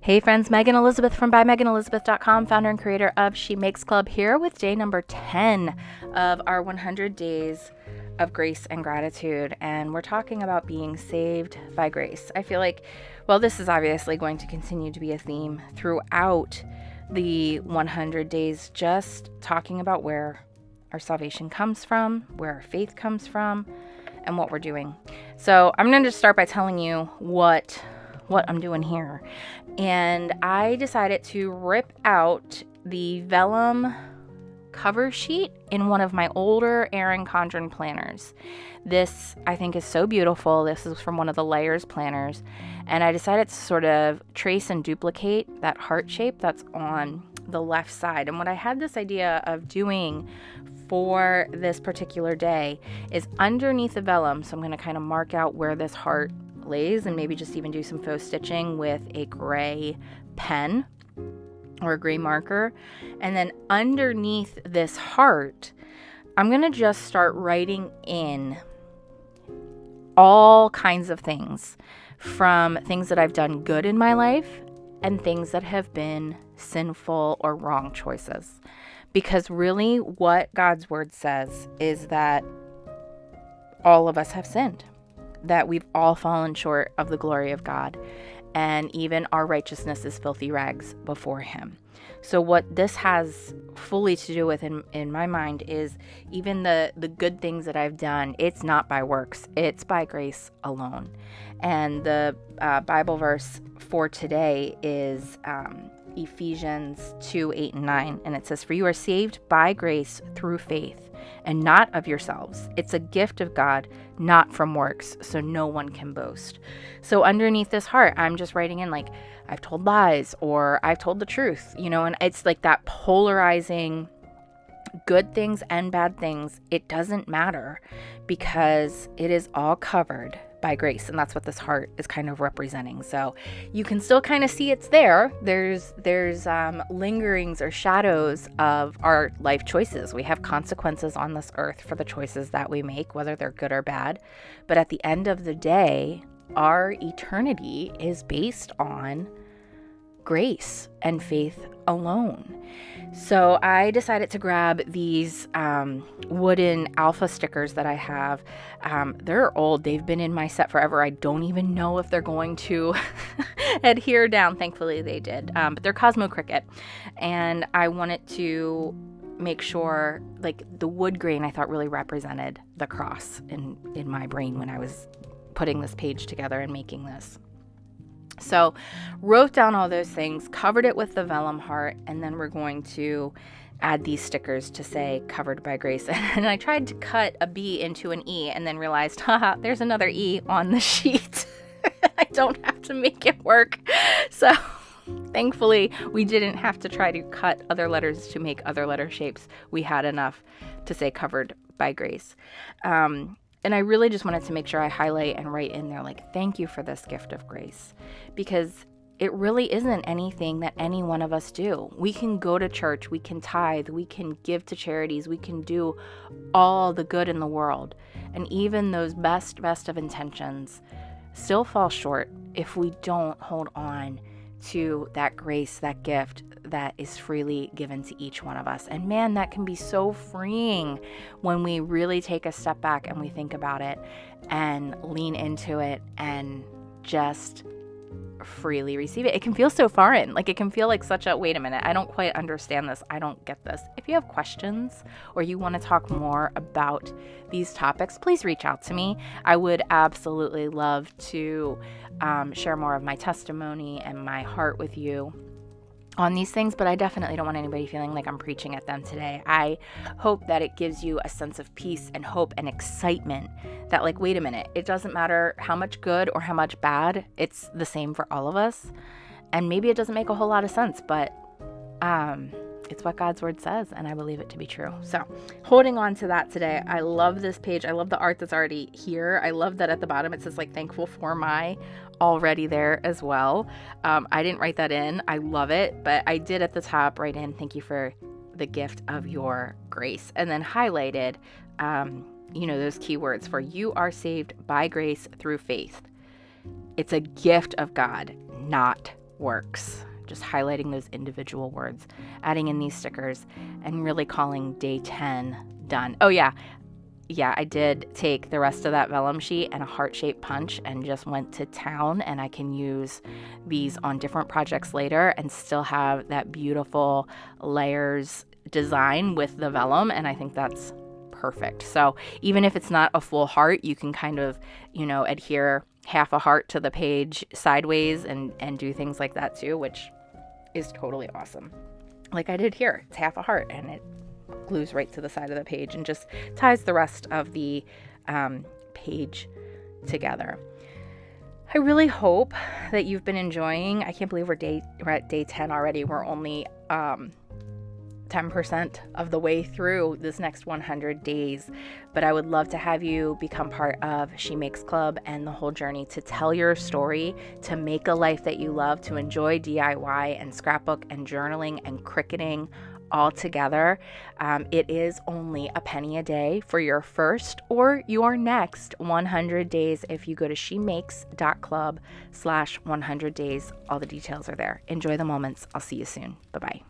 Hey friends, Megan Elizabeth from ByMeganElizabeth.com, founder and creator of She Makes Club, here with day number 10 of our 100 days of grace and gratitude. And we're talking about being saved by grace. I feel like, well, this is obviously going to continue to be a theme throughout the 100 days, just talking about where our salvation comes from, where our faith comes from, and what we're doing. So I'm going to just start by telling you what I'm doing here. And I decided to rip out the vellum cover sheet in one of my older Erin Condren planners. This, I think, is so beautiful. This is from one of the Layers planners. And I decided to sort of trace and duplicate that heart shape that's on the left side. And what I had this idea of doing for this particular day is underneath the vellum. So I'm going to kind of mark out where this heart lays and maybe just even do some faux stitching with a gray pen or a gray marker. And then underneath this heart, I'm going to just start writing in all kinds of things, from things that I've done good in my life and things that have been sinful or wrong choices. Because really what God's word says is that all of us have sinned, that we've all fallen short of the glory of God, and even our righteousness is filthy rags before him. So what this has fully to do with in my mind is even the good things that I've done, it's not by works, it's by grace alone. And the Bible verse for today is Ephesians 2:8-9, and it says, "For you are saved by grace through faith, and not of yourselves. It's a gift of God, not from works, so no one can boast." So underneath this heart, I'm just writing in like, I've told lies or I've told the truth, and it's like that polarizing good things and bad things. It doesn't matter because it is all covered by grace. And that's what this heart is kind of representing. So you can still kind of see it's there. There's lingerings or shadows of our life choices. We have consequences on this earth for the choices that we make, whether they're good or bad. But at the end of the day, our eternity is based on grace and faith alone. So I decided to grab these wooden alpha stickers that I have. They're old. They've been in my set forever. I don't even know if they're going to adhere down. Thankfully they did. But they're Cosmo Cricket. And I wanted to make sure, like, the wood grain I thought really represented the cross in my brain when I was putting this page together and making this. So wrote down all those things, covered it with the vellum heart, and then we're going to add these stickers to say covered by grace. And I tried to cut a B into an E and then realized, haha, there's another E on the sheet. I don't have to make it work. So thankfully, we didn't have to try to cut other letters to make other letter shapes. We had enough to say covered by grace. And I really just wanted to make sure I highlight and write in there, like, thank you for this gift of grace, because it really isn't anything that any one of us do. We can go to church, we can tithe, we can give to charities, we can do all the good in the world. And even those best of intentions still fall short if we don't hold on to that grace, that gift that is freely given to each one of us. And man, that can be so freeing when we really take a step back and we think about it and lean into it and just freely receive it. It can feel so foreign. Like, it can feel like such a, wait a minute, I don't quite understand this. I don't get this. If you have questions or you want to talk more about these topics, please reach out to me. I would absolutely love to share more of my testimony and my heart with you on these things, but I definitely don't want anybody feeling like I'm preaching at them today. I hope that it gives you a sense of peace and hope and excitement that, like, wait a minute, it doesn't matter how much good or how much bad, it's the same for all of us. And maybe it doesn't make a whole lot of sense, but it's what God's word says, and I believe it to be true. So holding on to that today. I love this page. I love the art that's already here. I love that at the bottom it says, like, thankful for my, already there as well. I didn't write that in. I love it, but I did at the top write in, thank you for the gift of your grace, and then highlighted those keywords for you are saved by grace through faith. It's a gift of God, not works. Just highlighting those individual words, adding in these stickers, and really calling day 10 done. Oh yeah, I did take the rest of that vellum sheet and a heart-shaped punch and just went to town, and I can use these on different projects later and still have that beautiful layers design with the vellum, and I think that's perfect. So even if it's not a full heart, you can kind of, adhere half a heart to the page sideways and do things like that too, which is totally awesome. Like I did here, it's half a heart and it glues right to the side of the page and just ties the rest of the page together. I really hope that you've been enjoying. I can't believe we're at day 10 already. We're only 10% of the way through this next 100 days, but I would love to have you become part of She Makes Club and the whole journey to tell your story, to make a life that you love, to enjoy DIY and scrapbook and journaling and cricketing all together. It is only a penny a day for your first or your next 100 days if you go to shemakes.club/100 days. All the details are there. Enjoy the moments. I'll see you soon. Bye-bye.